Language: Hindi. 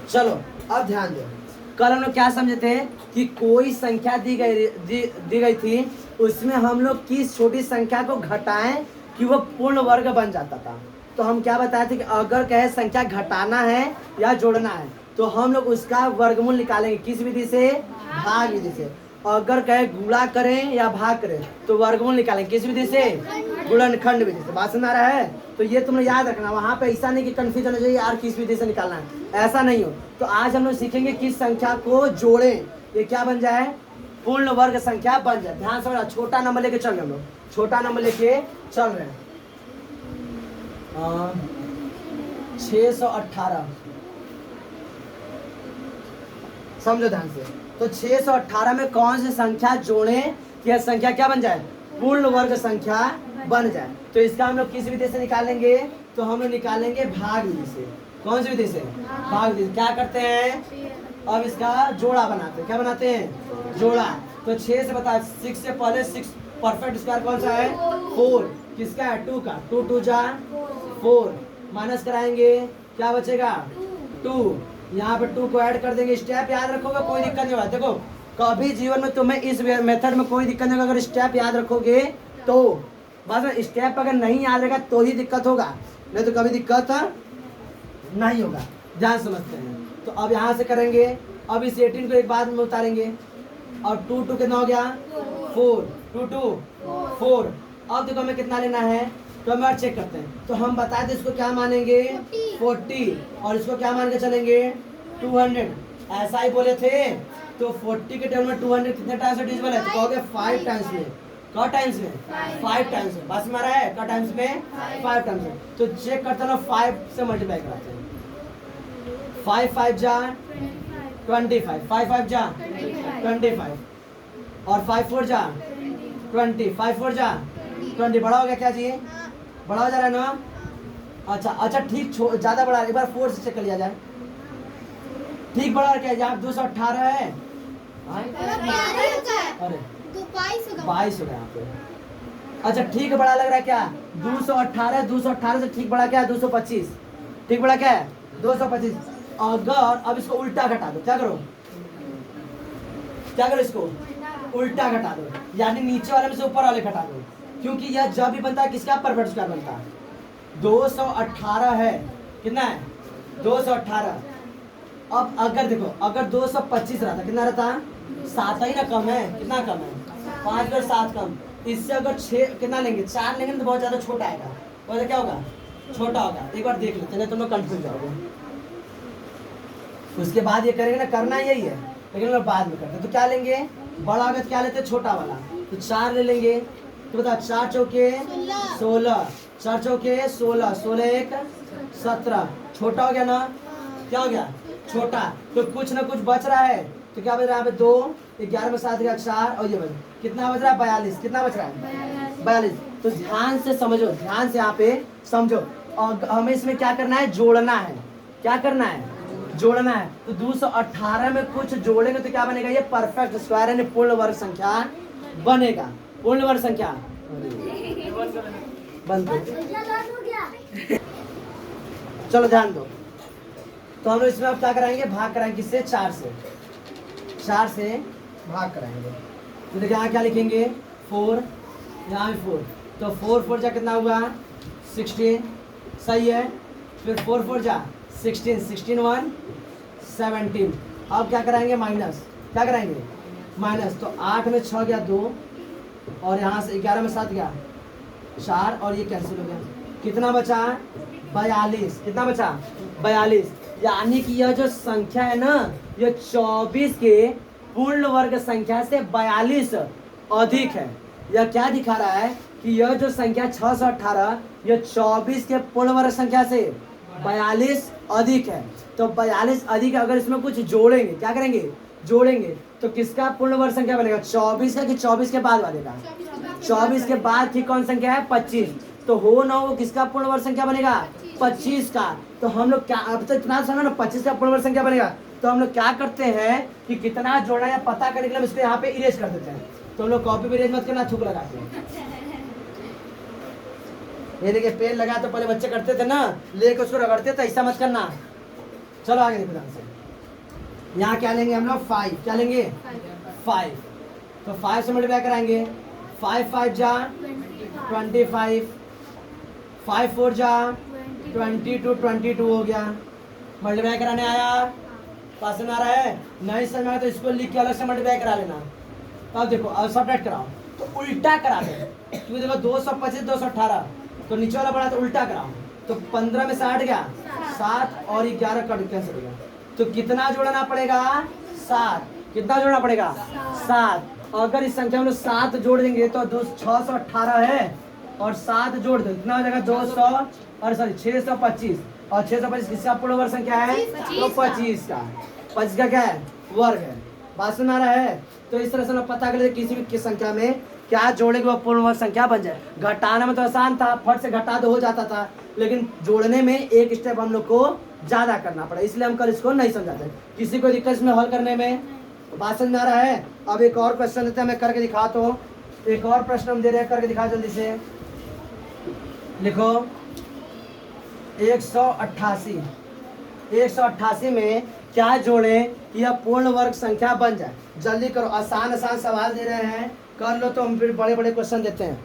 चलो अब ध्यान दो, कल हम लोग क्या समझे थे कि कोई संख्या दी गई थी, उसमें हम लोग किस छोटी संख्या को घटाएं कि वो पूर्ण वर्ग बन जाता था। तो हम क्या बताए थे कि अगर कहे संख्या घटाना है या जोड़ना है तो हम लोग उसका वर्गमूल निकालेंगे किस विधि से, भाग विधि से। अगर कहे गुणा करें या भाग करें तो वर्गमूल निकालेंगे किस विधि से, गुणनखंड विधि से। बात सुना रहा है? तो ये तुमने याद रखना, वहां पे ऐसा नहीं कि कंफ्यूजन हो जाए यार किस विधि से निकालना है, ऐसा नहीं हो। तो आज हम लोग सीखेंगे किस संख्या को जोड़े ये क्या बन जाए, पूर्ण वर्ग संख्या बन जाए। ध्यान से छोटा नंबर लेके चल रहे हम लोग, छोटा नंबर लेके चल रहे हैं। 618 समझो ध्यान से। तो 618 में कौन सी संख्या जोड़े कि यह संख्या क्या बन जाए, पूर्ण वर्ग संख्या बन जाए। तो इसका हम लोग किस विधि से निकालेंगे, तो हम लोग निकालेंगे भाग विधि से। कौन सी विधि से, भाग विधि। क्या करते हैं, अब इसका जोड़ा बनाते हैं। क्या बनाते हैं, जोड़ा। तो 6 से बता, 6 से पहले 6 परफेक्ट स्क्वायर कौन सा है, 4। किसका है, 2 का। 2 2 जा 4, माइनस कराएंगे क्या बचेगा, 2। यहाँ पे 2 को ऐड कर देंगे। स्टेप याद रखोगे, कोई दिक्कत नहीं होगा। देखो कभी जीवन में तुम्हें इस मेथड में कोई दिक्कत नहीं होगा अगर स्टेप याद रखोगे तो। बस में स्टेप अगर नहीं याद रहेगा तो ही दिक्कत होगा, नहीं तो कभी दिक्कत नहीं होगा। ध्यान समझते हैं। तो अब यहाँ से करेंगे, अब इस 18 को एक बाद में उतारेंगे और 2 2 कितना हो गया, 4। 2 2 4। अब देखो हमें कितना लेना है, तो हम और चेक करते हैं। तो हम बताए थे इसको क्या मानेंगे, 40, और इसको क्या मान के चलेंगे, 200। ऐसा ही बोले थे। तो 40 के टेबल में 200 कितने टाइम्स डिविजिबल है, तो कहोगे 5 टाइम्स में। क टाइम्स में, 5 टाइम्स में। बस मारा है, क टाइम्स में, 5 टाइम्स में। तो चेक करते हैं ना, 5 से मल्टीप्लाई कराते हैं। 5 5 जा 25, 5 5 जा 25, और 5 4 जा 20, 5 4 जा 20। बड़ा हो गया क्या जी, बड़ा हो जा रहा है ना। अच्छा ठीक, ज्यादा बड़ा, एक बार 4 से चेक कर लिया जाए। ठीक बड़ा क्या है, यहाँ 218 है, अरे 22 हो गया यहाँ पे। अच्छा ठीक बड़ा लग रहा है क्या, 218, 218 से ठीक बड़ा क्या है, 225। ठीक बड़ा क्या है, 225। अगर अब इसको उल्टा घटा दो, क्या करो, क्या करो, इसको उल्टा घटा दो, यानी नीचे वाले में से ऊपर वाले घटा दो। क्योंकि यह जब भी बनता है किसका परफेक्ट स्क्वायर बनता है, 218 है, कितना है, 218। अब अगर देखो, अगर 225 रहता, कितना रहता, 7 ही ना कम है, कितना कम है, 5 और 7 कम। इससे अगर 6 कितना लेंगे, 4 लेंगे तो बहुत ज्यादा छोटा आएगा, और क्या होगा, छोटा होगा। एक बार देख लेते हैं, तुम लोग कंफ्यूज जाओगे। उसके बाद ये करेंगे ना, करना यही है, लेकिन लोग बाद में करते हैं। तो क्या लेंगे, बड़ा होगा तो क्या लेते हैं, छोटा वाला। तो 4 ले लेंगे। तो बता, 4 चौके 16, 4 चौके 16, 16 1 17। छोटा हो गया ना, क्या हो गया, छोटा। तो कुछ ना कुछ बच रहा है, तो क्या बच रहा है, यहाँ पे 2, 11 में 7 गया 4, और ये बच कितना बच रहा है, 42। कितना बच रहा है, 42। तो ध्यान से समझो, ध्यान से यहाँ पे समझो। और हमें इसमें क्या करना है, जोड़ना है। क्या करना है, जोड़ना है। तो 218 में कुछ जोड़ेंगे तो क्या बनेगा, ये परफेक्ट स्क्वायर यानी पूर्ण वर्ग संख्या बनेगा। पूर्ण वर्ग संख्या बन दो। चलो ध्यान दो। तो हम लोग इसमें अब क्या कराएंगे, भाग कराएंगे, किससे, 4 से। 4 से भाग कराएंगे। तो देखिए यहाँ क्या लिखेंगे, 4, यहाँ भी 4। तो 4 4 जा कितना हुआ, 16, सही है। फिर 4 4 जा 16, 16 1 17। अब क्या कराएंगे, माइनस। क्या कराएंगे, माइनस। तो 8 में 6 गया 2, और यहाँ से 11 में 7 गया 4, और ये कैंसिल हो गया। कितना बचा, 42। कितना बचा, 42। यानी कि यह जो संख्या है ना, यह 24 के पूर्ण वर्ग संख्या से 42 अधिक है। यह क्या दिखा रहा है कि यह जो संख्या 618, यह 24 के पूर्ण वर्ग संख्या से 42 अधिक है। तो 42 अधिक है, अगर इसमें कुछ जोड़ेंगे, क्या करेंगे, जोड़ेंगे, तो किसका पूर्ण वर्ग संख्या बनेगा, 24 का, कि 24 के बाद वाले का, 24 के बाद की कौन संख्या है, 25। तो हो ना हो किसका पूर्ण वर्ग संख्या बनेगा, 25 का। तो हम लोग क्या, अब तो इतना समझो ना, 25 का पूर्ण वर्ग संख्या बनेगा। तो हम लोग क्या करते हैं कि कितना जोड़ा या पता करने के लिए इसको यहाँ पे इरेज कर देते हैं। तो हम लोग कॉपी पे इरेज मत करना, थूक लगाते हैं। ये देखिए पेड़ लगा तो पहले बच्चे करते थे ना, लेके उसको रगड़ते थे, ऐसा मत करना। चलो आगे देखो ध्यान से। यहाँ क्या लेंगे हम लोग 5, क्या लेंगे 5, तो 5 से मल्टीप्लाई कराएंगे। 5 5 जा 25, 5 4 जा 22 हो गया। मल्टीप्लाई कराने आया, पास में आ रहा है, नहीं समझ में आया तो इसको लिख के अलग से मल्टीप्लाई करा लेना। अब देखो अब सब्ट्रैक्ट कराओ तो उल्टा करा दे, क्योंकि देखो 225 218 तो नीचे वाला बढ़ा तो उल्टा कराओ, तो 15 में 60 गया 7 और 11 कट कैंसिल हो गया, तो कितना जोड़ना पड़ेगा 7, कितना जोड़ना पड़ेगा 7। अगर इस संख्या में 7 जोड़ देंगे तो 618 है और 7 जोड़ दो कितना हो जाएगा 200 और सॉरी 625, और 625 किसका पूर्ण वर्ग संख्या है, तो 25 का, 25 का क्या है वर्ग है। बात सुन आ रहा है। तो इस तरह से हम पता करें किसी भी की संख्या में क्या जोड़ेंगे वह पूर्ण वर्ग संख्या बन जाए। घटाना में तो आसान था, फट से घटा दो हो जाता था, लेकिन जोड़ने में एक स्टेप हम लोग को ज्यादा करना पड़ा, इसलिए हम कल इसको नहीं समझाते। किसी को दिक्कत इसमें हल करने में, बात समझ में आ रहा है। अब एक और क्वेश्चन देते हैं, मैं करके दिखा, तो एक और प्रश्न हम दे रहे हैं, करके दिखा जल्दी से। लिखो 188 में क्या जोड़े कि यह पूर्ण वर्ग संख्या बन जाए। जल्दी करो, आसान आसान सवाल दे रहे हैं, कर लो तो हम फिर बड़े बड़े क्वेश्चन देते हैं।